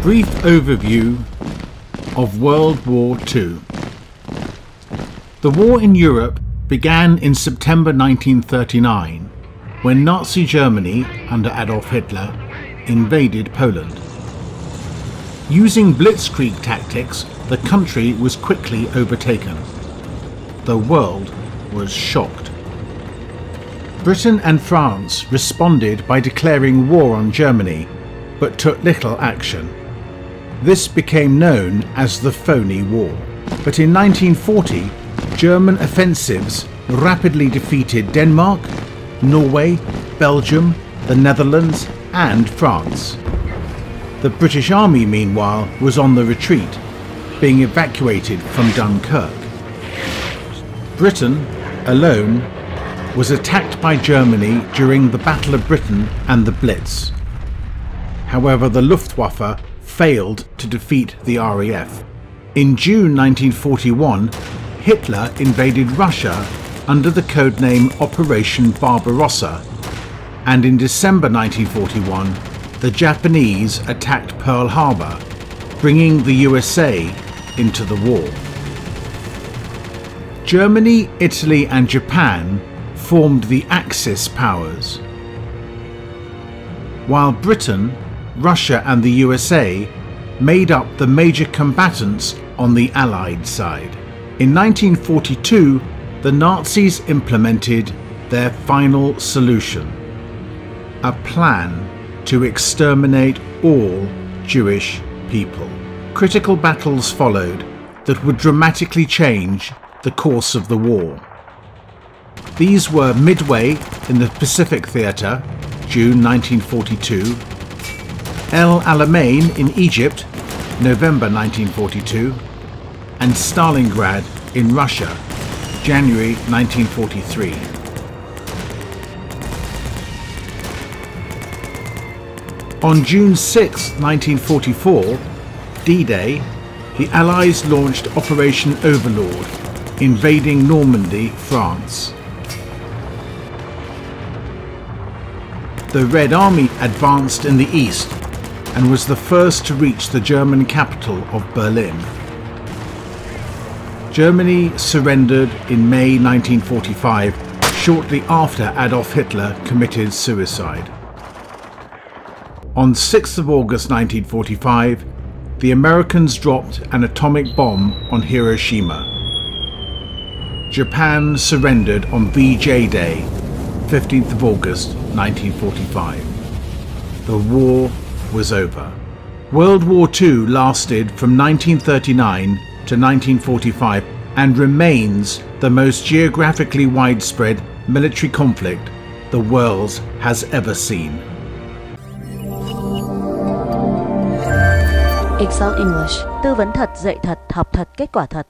Brief overview of World War II. The war in Europe began in September 1939, when Nazi Germany, under Adolf Hitler, invaded Poland. Using blitzkrieg tactics, the country was quickly overtaken. The world was shocked. Britain and France responded by declaring war on Germany, but took little action. This became known as the Phony War. But in 1940, German offensives rapidly defeated Denmark, Norway, Belgium, the Netherlands, and France. The British Army, meanwhile, was on the retreat, being evacuated from Dunkirk. Britain, alone, was attacked by Germany during the Battle of Britain and the Blitz. However, the Luftwaffe failed to defeat the RAF. In June 1941, Hitler invaded Russia under the codename Operation Barbarossa, and in December 1941, the Japanese attacked Pearl Harbor, bringing the USA into the war. Germany, Italy, and Japan formed the Axis powers, while Britain, Russia, and the USA made up the major combatants on the Allied side. In 1942, the Nazis implemented their final solution, a plan to exterminate all Jewish people. Critical battles followed that would dramatically change the course of the war. These were Midway in the Pacific Theatre, June 1942, El Alamein in Egypt, November 1942, and Stalingrad in Russia, January 1943. On June 6, 1944, D-Day, the Allies launched Operation Overlord, invading Normandy, France. The Red Army advanced in the east and was the first to reach the German capital of Berlin. Germany surrendered in May 1945, shortly after Adolf Hitler committed suicide. On 6th of August 1945, the Americans dropped an atomic bomb on Hiroshima. Japan surrendered on VJ Day, 15th of August 1945. The war was over. World War II lasted from 1939 to 1945 and remains the most geographically widespread military conflict the world has ever seen. Excel English, tư vấn thật, dạy thật, học thật, kết quả thật.